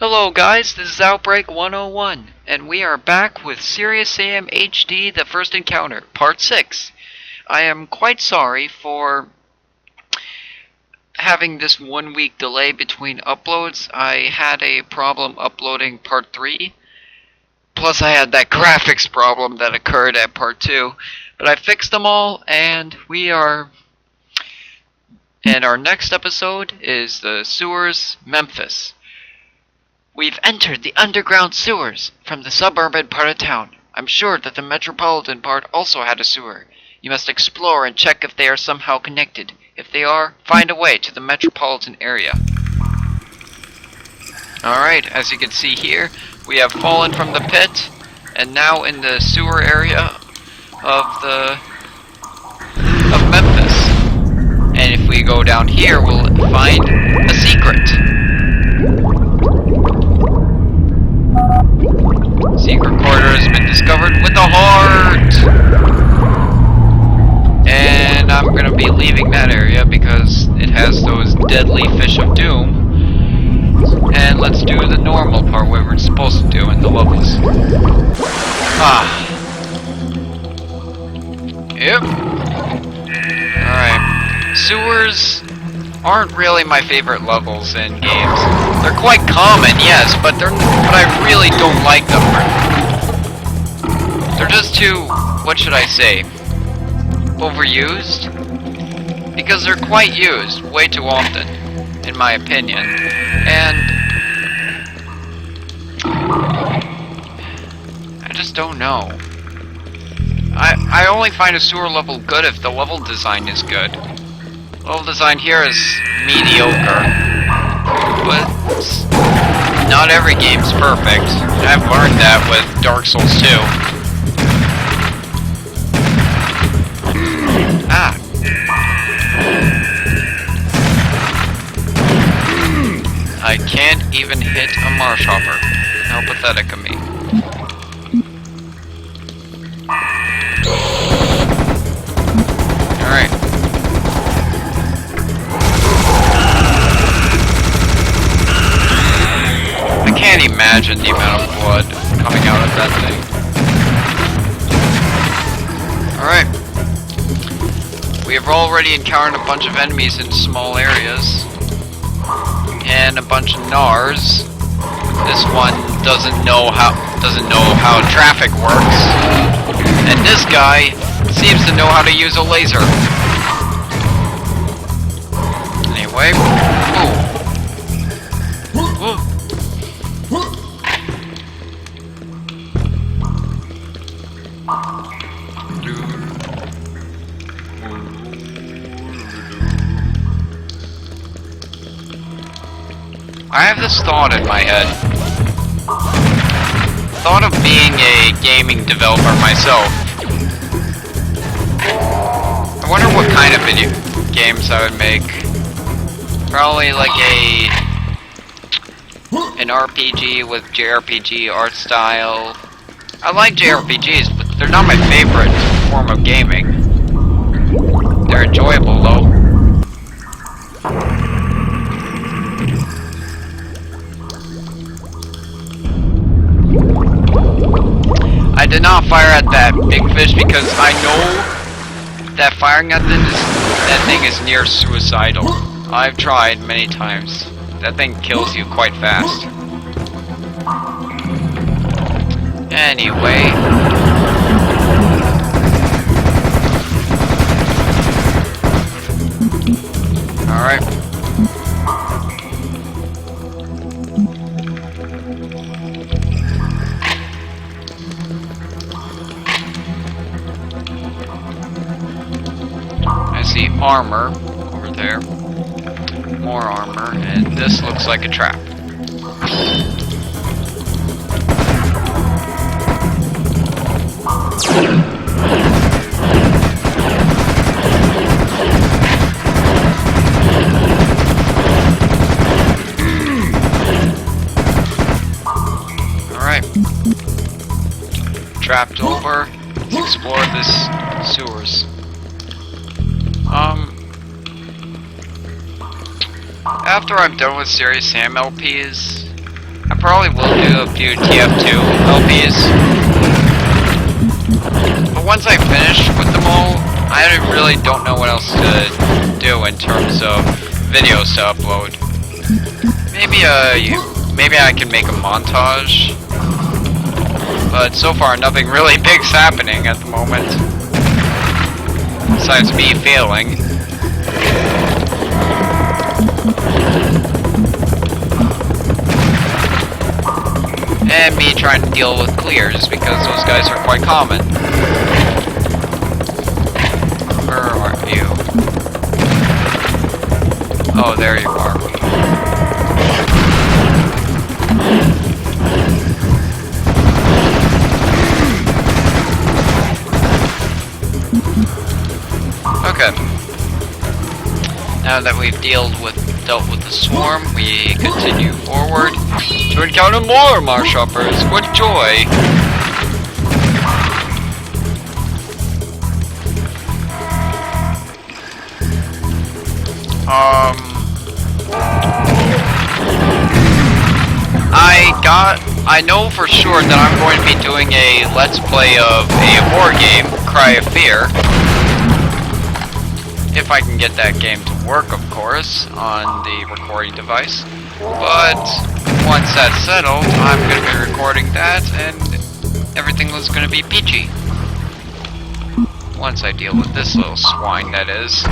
Hello guys, this is Outbreak 101, and we are back with Serious Sam HD The First Encounter, Part 6. I am quite sorry for having this 1 week delay between uploads. I had a problem uploading Part 3, plus I had that graphics problem that occurred at Part 2, but I fixed them all, and our next episode is the Sewers, Memphis. We've entered the underground sewers from the suburban part of town. I'm sure that the metropolitan part also had a sewer. You must explore and check if they are somehow connected. If they are, find a way to the metropolitan area. Alright, as you can see here, we have fallen from the pit, and now in the sewer area of Memphis. And if we go down here, we'll find a secret. Secret corridor has been discovered with a heart! And I'm gonna be leaving that area because it has those deadly fish of doom. And let's do the normal part where we're supposed to do in the levels. Yep. Alright. Sewers aren't really my favorite levels in games. They're quite common, yes, but I really don't like them. They're just too, what should I say, overused? Because they're quite used way too often, in my opinion. And I just don't know. I only find a sewer level good if the level design is good. Level design here is mediocre, but not every game's perfect. I've learned that with Dark Souls 2. I can't even hit a marsh hopper. How pathetic of me. Alright. I can't imagine the amount of blood coming out of that thing. Alright. We have already encountered a bunch of enemies in small areas. And a bunch of Gnars. This one doesn't know how traffic works. And this guy seems to know how to use a laser. Anyway. Ooh. I have this thought in my head. Thought of being a gaming developer myself. I wonder what kind of video games I would make. Probably like an RPG with JRPG art style. I like JRPGs, but they're not my favorite form of gaming. They're enjoyable though. I did not fire at that big fish because I know that firing at that thing is near suicidal. I've tried many times. That thing kills you quite fast. Anyway. Alright. See armor over there, more armor, and this looks like a trap. Alright, trapped over. Let's explore this sewers. After I'm done with Serious Sam LPs, I probably will do a few TF2 LPs. But once I finish with them all, I really don't know what else to do in terms of videos to upload. Maybe I can make a montage. But so far, nothing really big's happening at the moment. Besides me failing. And me trying to deal with Kleers, because those guys are quite common. Where are you? Oh, there you are. Okay. Now that we've dealt with the swarm, we continue forward to encounter more Mars shoppers. What joy! I know for sure that I'm going to be doing a Let's Play of a horror game, Cry of Fear. If I can get that game to work, of course, on the recording device. But once that's settled, I'm going to be recording that, and everything was going to be peachy. Once I deal with this little swine, that is.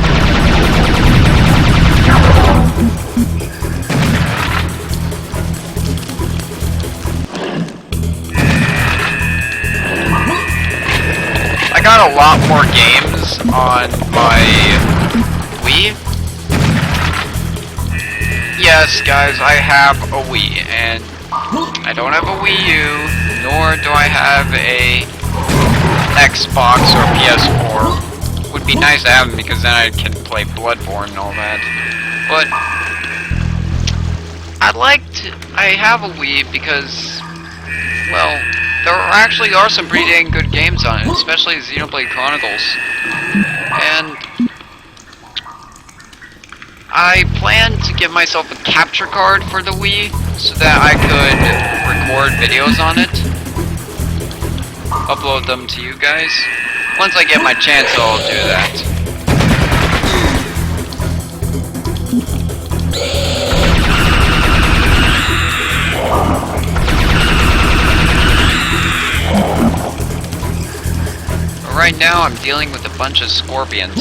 I got a lot more games on my Wii. Yes, guys, I have a Wii, and I don't have a Wii U, nor do I have a Xbox or PS4. Would be nice to have them because then I can play Bloodborne and all that. But I have a Wii because, well, there actually are some pretty dang good games on it, especially Xenoblade Chronicles. And I plan to get myself a capture card for the Wii so that I could record videos on it, upload them to you guys. Once I get my chance, I'll do that. But right now, I'm dealing with a bunch of scorpions.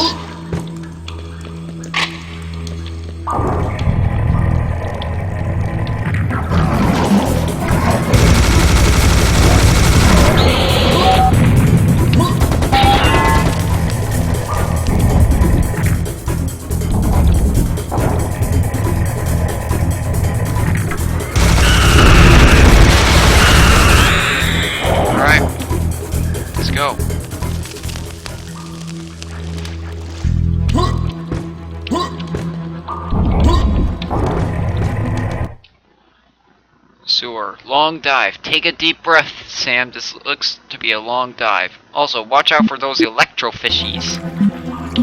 Sewer. Long dive. Take a deep breath, Sam. This looks to be a long dive. Also, watch out for those electro fishies.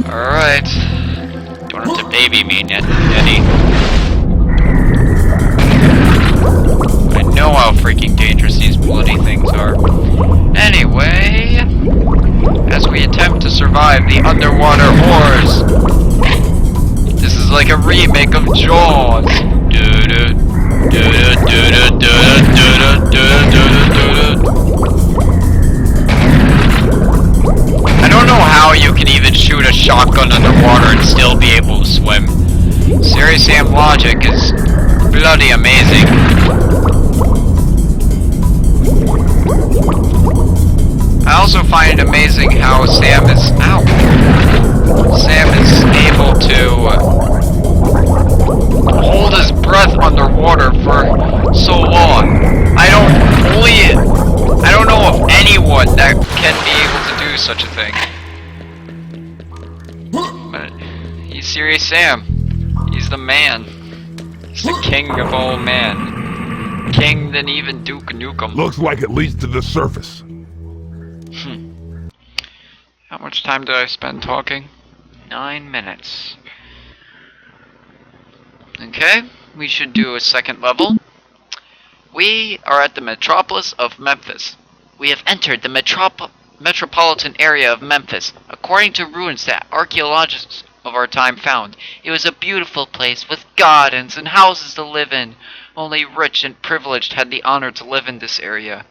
Alright. Don't have to baby me, Eddie. I know how freaking dangerous these bloody things are. Anyway, as we attempt to survive the underwater horrors. This is like a remake of Jaws. I don't know how you can even shoot a shotgun underwater and still be able to swim. Serious Sam logic is bloody amazing. I also find it amazing how Sam is able to hold his breath underwater for so long. I don't know of anyone that can be able to do such a thing. But he's Serious Sam. He's the man. He's the king of all men. King than even Duke Nukem. Looks like it leads to the surface. How much time did I spend talking? 9 minutes. Okay, we should do a second level, We are at the metropolis of Memphis. We have entered the metropolitan area of Memphis. According to ruins that archaeologists of our time found, it was a beautiful place with gardens and houses to live in. Only rich and privileged had the honor to live in this area.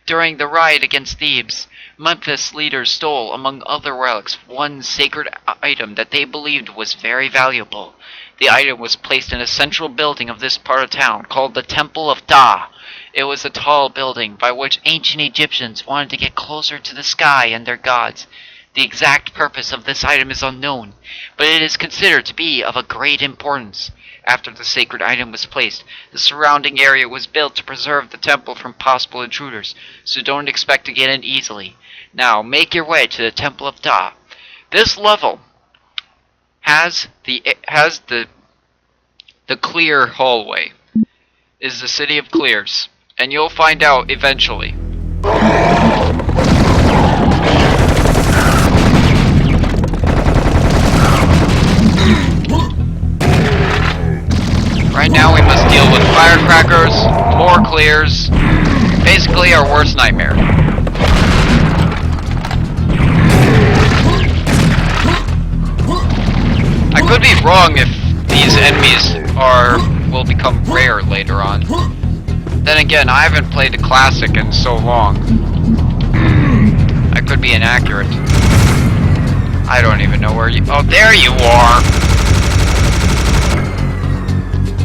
During the riot against Thebes, Memphis leaders stole, among other relics, one sacred item that they believed was very valuable. The item was placed in a central building of this part of town called the Temple of Da. It was a tall building by which ancient Egyptians wanted to get closer to the sky and their gods. The exact purpose of this item is unknown, but it is considered to be of a great importance. After the sacred item was placed, the surrounding area was built to preserve the temple from possible intruders, so don't expect to get in easily. Now, make your way to the Temple of Da. This level has the Kleer hallway. Is the city of Kleers, and you'll find out eventually. Right now we must deal with firecrackers, more Kleers, basically our worst nightmare. I could be wrong if these enemies will become rare later on. Then again, I haven't played the classic in so long. I could be inaccurate. I don't even know where you... Oh, there you are!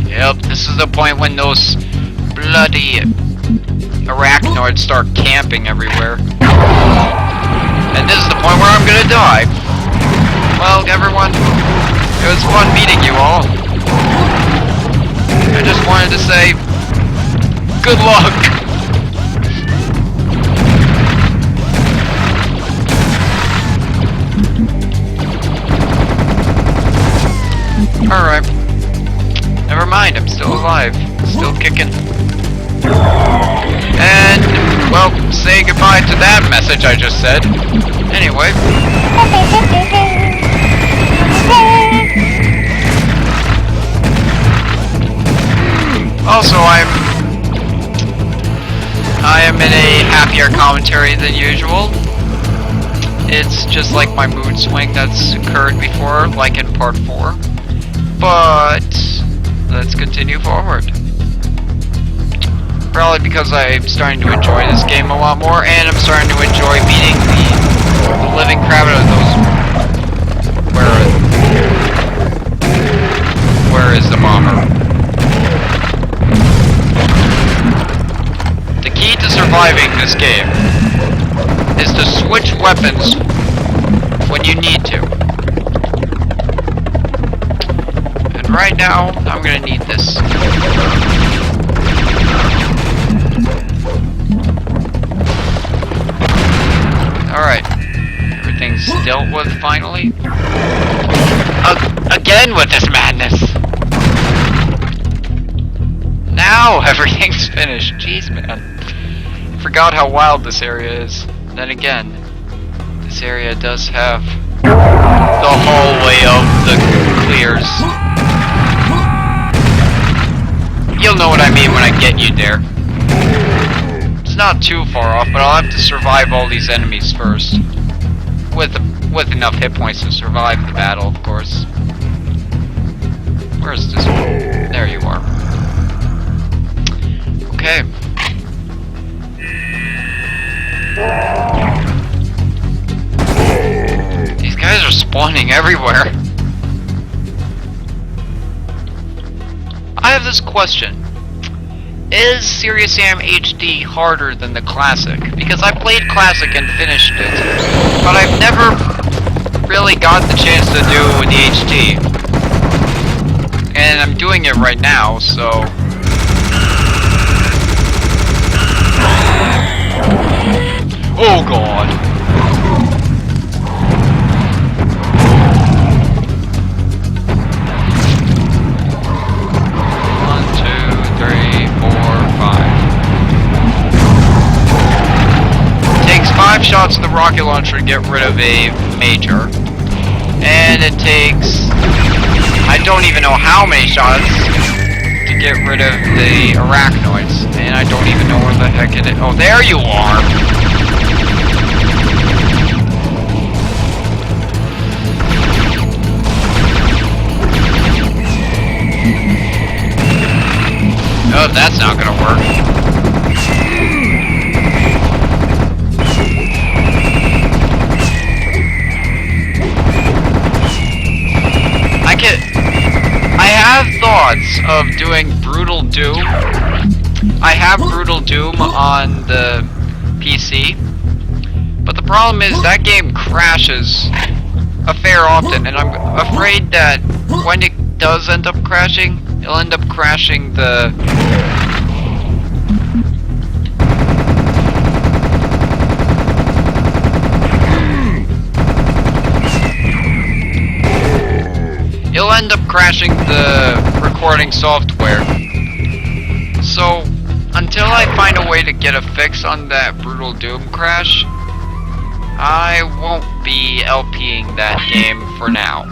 Yep, this is the point when those bloody arachnoids start camping everywhere. And this is the point where I'm gonna die. Well, everyone, it was fun meeting you all. I just wanted to say, good luck! Alright. Never mind, I'm still alive. Still kicking. And, well, say goodbye to that message I just said. Anyway. Also, I am in a happier commentary than usual. It's just like my mood swing that's occurred before, like in part 4. But let's continue forward. Probably because I'm starting to enjoy this game a lot more, and I'm starting to enjoy beating the living crap out of those. Where is the bomber? The key to surviving this game is to switch weapons when you need to. And right now, I'm gonna need this. Alright. Everything's dealt with finally. Again with this madness! Now everything's finished. Jeez, man. Forgot how wild this area is. Then again, this area does have the hallway of the Kleers. You'll know what I mean when I get you there. It's not too far off, but I'll have to survive all these enemies first. With enough hit points to survive the battle, of course. Where's this one? There you are. Okay. These guys are spawning everywhere. I have this question. Is Serious Sam HD harder than the Classic? Because I played Classic and finished it, but I've never really got the chance to do the HD. And I'm doing it right now, so... Oh god! 5 shots of the rocket launcher to get rid of a major. And it takes... I don't even know how many shots to get rid of the arachnoids. And heck it is. Oh, there you are! Oh, that's not gonna work. I have thoughts of doing Brutal Doom. I have Brutal Doom on the PC, but the problem is that game crashes a fair often, and I'm afraid that when it does end up crashing, it'll end up crashing the... It'll end up crashing the recording software. So, until I find a way to get a fix on that Brutal Doom crash, I won't be LPing that game for now.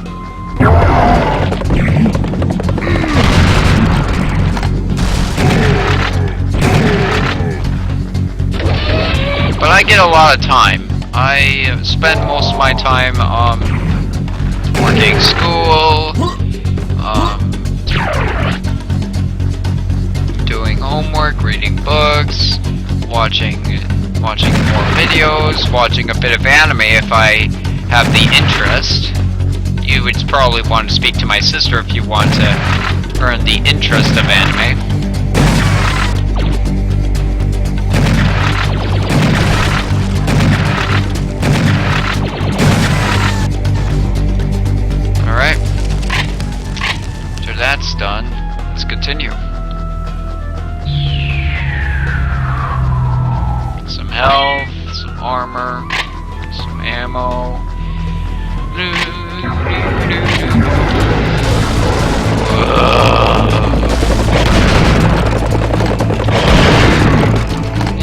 But I get a lot of time. I spend most of my time working school, doing homework, reading books, watching more videos, watching a bit of anime if I have the interest. You would probably want to speak to my sister if you want to earn the interest of anime. That's done. Let's continue. Some health, some armor, some ammo.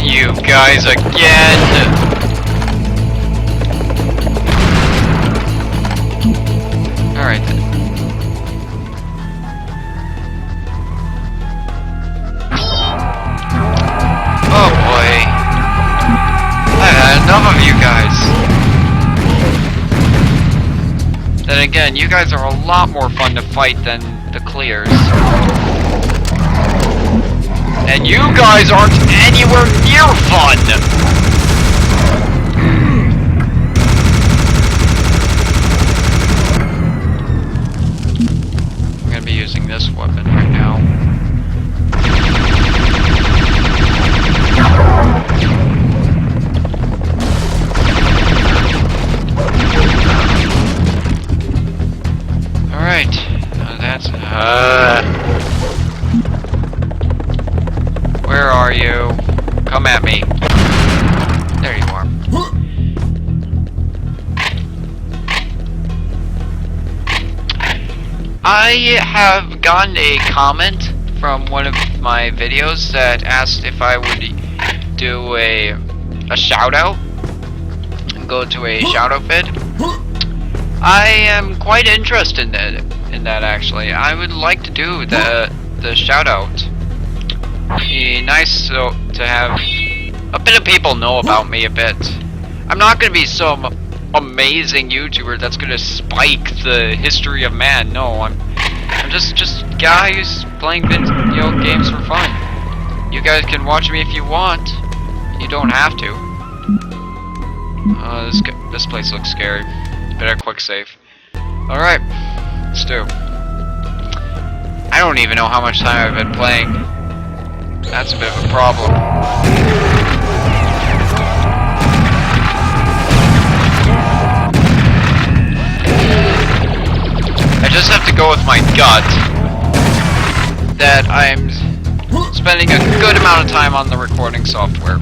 You guys again! Alright then. Oh boy. I had enough of you guys. Then again, you guys are a lot more fun to fight than the Kleers. And you guys aren't anywhere near fun! I'm gonna be using this weapon right now. Alright, that's... Where are you? Come at me. There you are. I have gotten a comment from one of my videos that asked if I would do a shout out and go to a shout out vid. I am quite interested in that actually. I would like to do the shout out. Be nice to have a bit of people know about me a bit. I'm not gonna be some amazing YouTuber that's gonna spike the history of man. No, I'm just guys playing video games for fun. You guys can watch me if you want. You don't have to. This place looks scary. Better quick save. Alright, let's do. I don't even know how much time I've been playing. That's a bit of a problem. I just have to go with my gut that I'm spending a good amount of time on the recording software.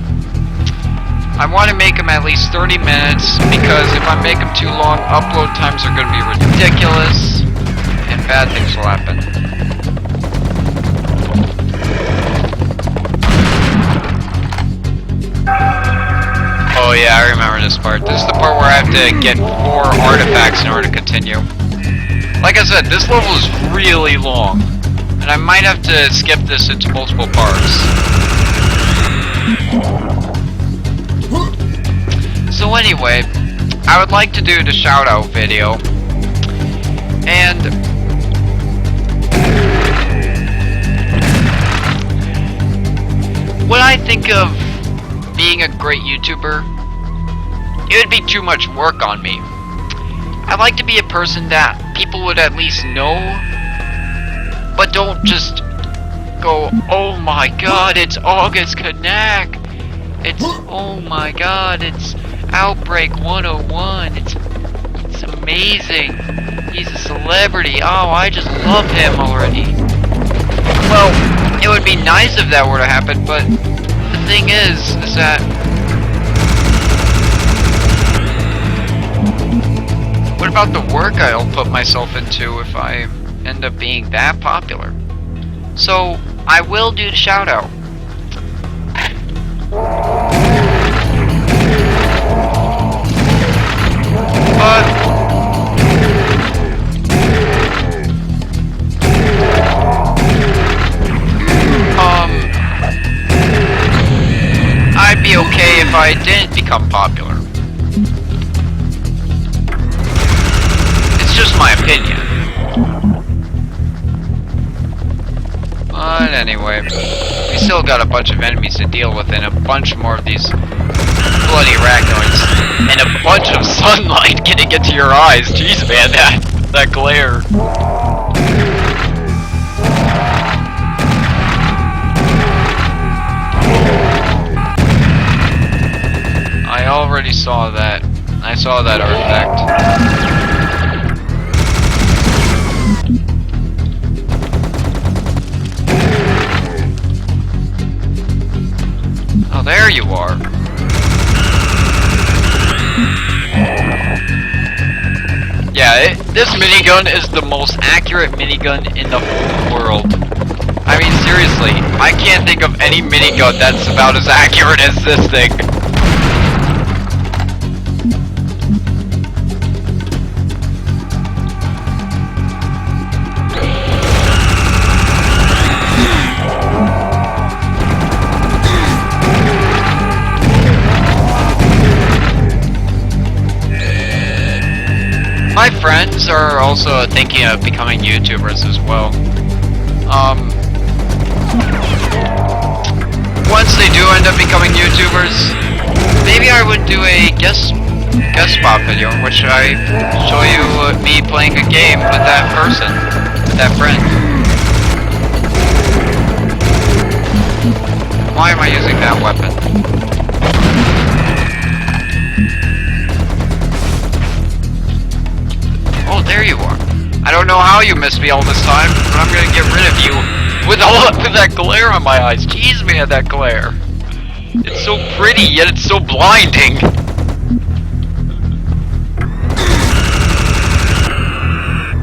I want to make them at least 30 minutes, because if I make them too long, upload times are going to be ridiculous, and bad things will happen. Oh yeah, I remember this part. This is the part where I have to get 4 artifacts in order to continue. Like I said, this level is really long, and I might have to skip this into multiple parts. anyway, I would like to do the shout out video. And when I think of being a great YouTuber, it would be too much work on me. I'd like to be a person that people would at least know, but don't just go, oh my god, it's August Connect. It's, oh my god, it's Outbreak 101. It's amazing. He's a celebrity. Oh, I just love him already. Well, it would be nice if that were to happen, but the thing is that what about the work I'll put myself into if I end up being that popular? So, I will do the shout out. But I'd be okay if I didn't become popular. It's just my opinion. But anyway, we still got a bunch of enemies to deal with and a bunch more of these bloody arachnoids and a bunch of sunlight getting into your eyes. Jeez, man, that glare. I already saw that. I saw that artifact. Oh, there you are. Yeah, this minigun is the most accurate minigun in the whole world. I mean, seriously, I can't think of any minigun that's about as accurate as this thing. My friends are also thinking of becoming YouTubers as well. Once they do end up becoming YouTubers, maybe I would do a guest spot video in which I show you me playing a game with that person, with that friend. Why am I using that weapon? Oh, there you are. I don't know how you missed me all this time, but I'm gonna get rid of you with that glare on my eyes. Jeez, man, that glare. It's so pretty, yet it's so blinding.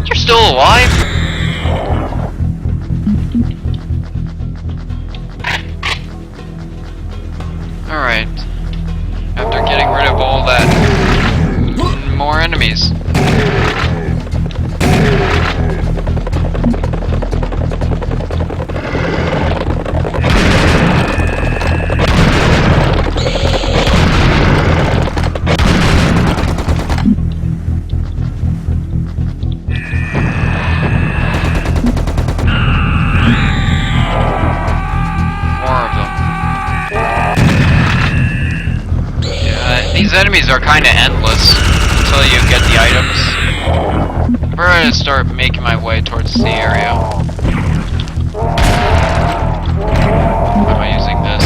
You're still alive? Alright. After getting rid of all that, more enemies. These enemies are kind of endless until you get the items. We're gonna start making my way towards the area. Why am I using this?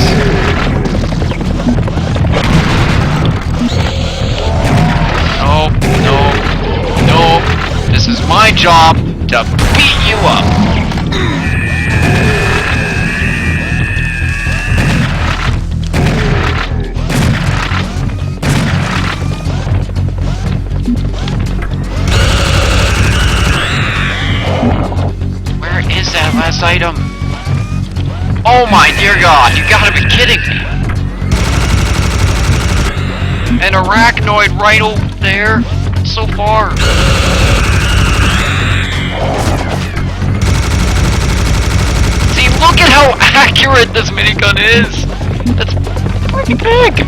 Nope, nope, nope. This is my job to beat you up. Last item. Oh my dear god, you gotta be kidding me. An arachnoid right over there. So far. See, look at how accurate this minigun is. That's pretty big.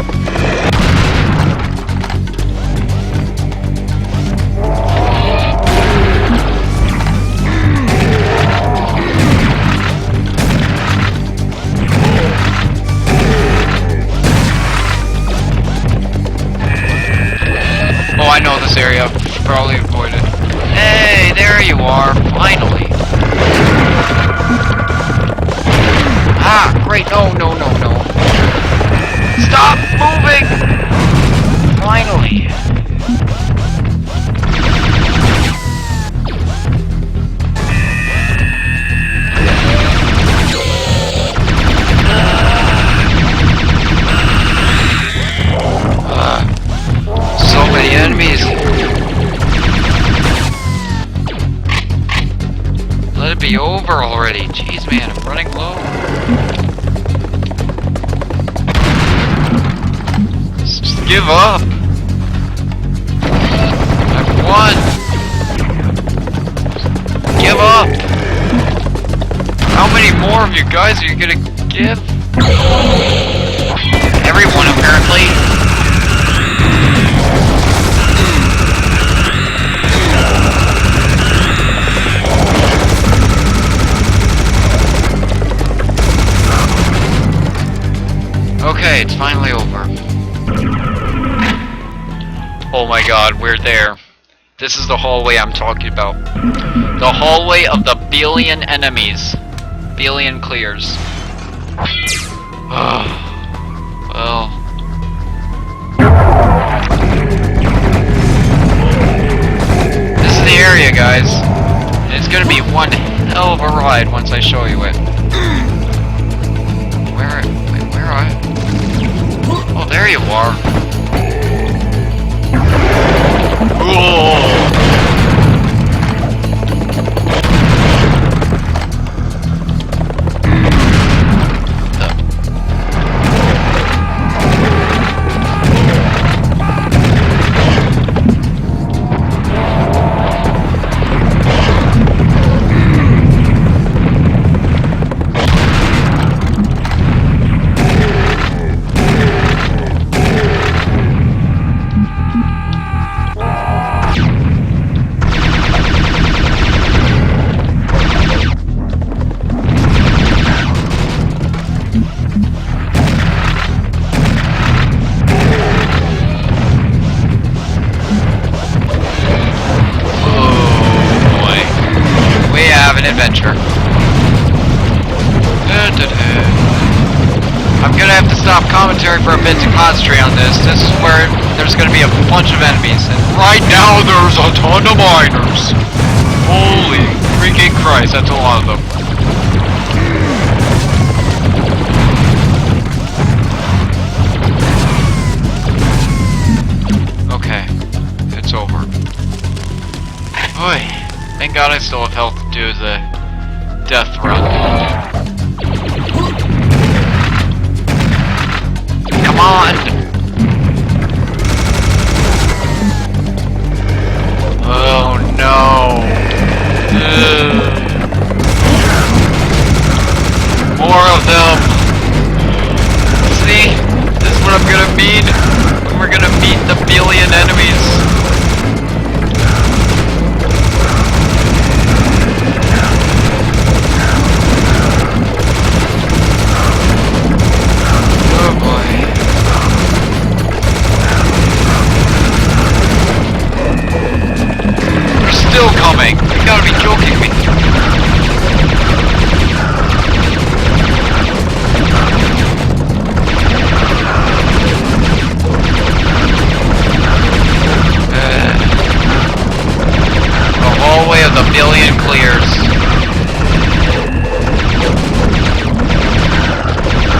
probably avoid it. Hey, there you are, finally. Ah, great, no. Stop moving! Finally. So many enemies. Let it be over already. Jeez, man, I'm running low. Just give up. I've won. Give up. How many more of you guys are you gonna give? Everyone, apparently. Okay, it's finally over. Oh my god, we're there. This is the hallway I'm talking about. The hallway of the billion enemies. Billion Kleers. Well. This is the area, guys. And it's gonna be one hell of a ride once I show you it. Where are you? Oh, there you are. Whoa. Adventure. I'm gonna have to stop commentary for a bit to concentrate on this. This is where there's gonna be a bunch of enemies, and right now there's a ton of miners. Holy freaking Christ, that's a lot of them. Okay, it's over. Oy. Thank God I still have health to do the death run. Come on! Oh no! More of them! See? This is what I'm gonna mean when we're gonna meet the billion enemies. Still coming. You gotta be joking me. The hallway of the billion Kleers.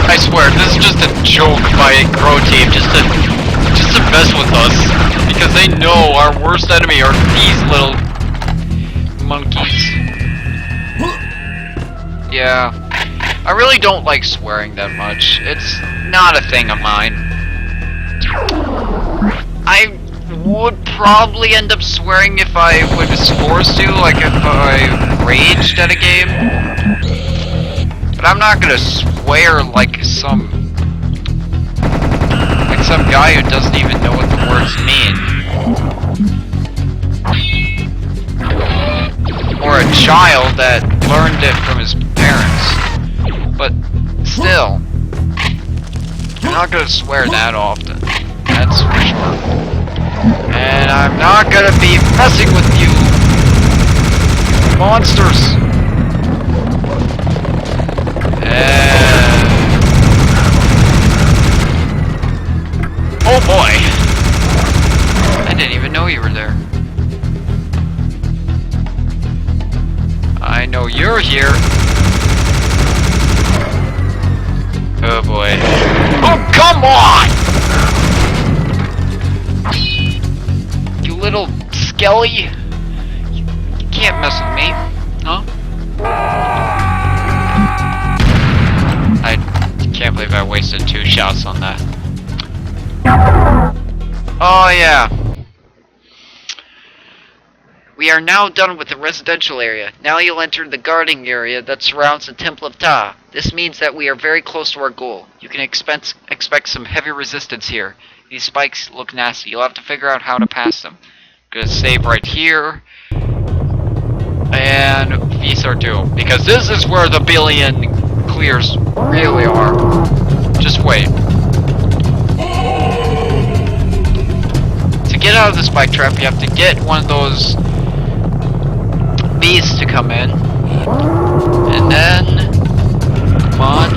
I swear, this is just a joke by Grow Team, just to mess with us, because they know our worst enemy are these little monkeys. Yeah, I really don't like swearing that much. It's not a thing of mine. I would probably end up swearing if I was forced to, like if I raged at a game. But I'm not gonna swear like some guy who doesn't even know what the words mean. Or a child that learned it from his parents. But still, I'm not gonna swear that often. That's for sure. And I'm not gonna be messing with you monsters. And... oh boy! I didn't even know you were there. I know you're here. Oh boy. Oh, come on! You little skelly. You can't mess with me, huh? I can't believe I wasted 2 shots on that. Oh yeah. We are now done with the residential area. Now you'll enter the guarding area that surrounds the Temple of Ta. This means that we are very close to our goal. You can expect some heavy resistance here. These spikes look nasty. You'll have to figure out how to pass them. I'm gonna save right here. And face our doom. Because this is where the billion clears really are. Just wait. To get out of the spike trap, you have to get one of those bees to come in, and then come on,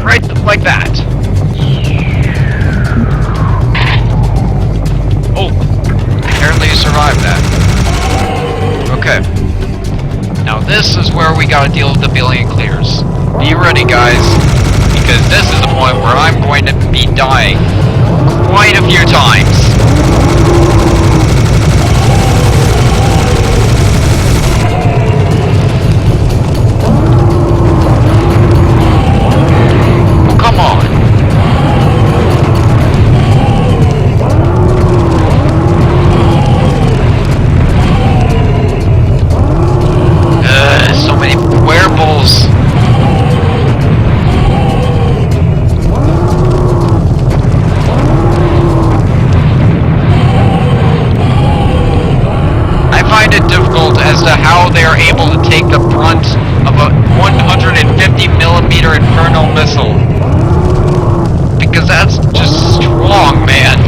right like that. Oh, apparently you survived that. Okay, now this is where we gotta deal with the billion clears. Be ready, guys, because this is the point where I'm going to be dying quite a few times. They are able to take the brunt of a 150mm Inferno missile. Because that's just strong, man.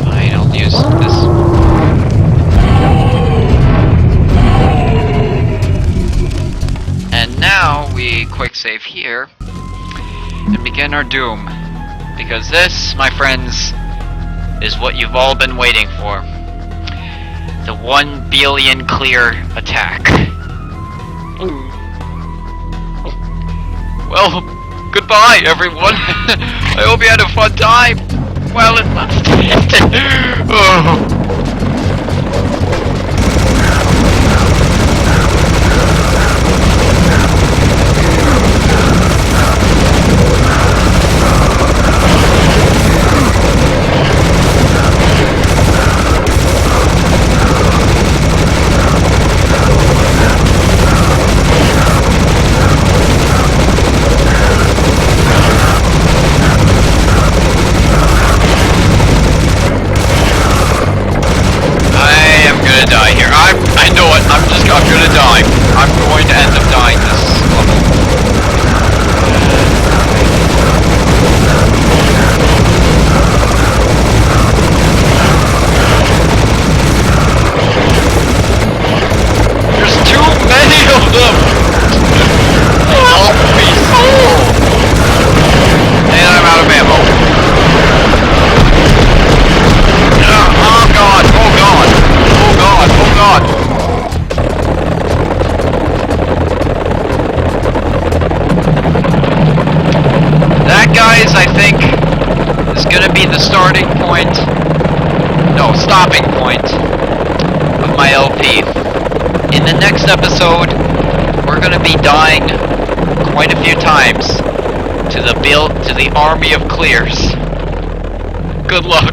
Fine, I'll use this. And now we quick save here and begin our doom, because this, my friends, is what you've all been waiting for. The 1 billion clear attack. Well, goodbye everyone. I hope you had a fun time while it lasted. Oh. I'm gonna die. I'm going to end up dying this level. There's too many of them! Help me, soul! And I'm out of ammo. Oh god, oh god, oh god, oh god. Guys, I think is gonna be the starting point, no, stopping point of my LP. In the next episode, we're gonna be dying quite a few times to the army of clears. Good luck.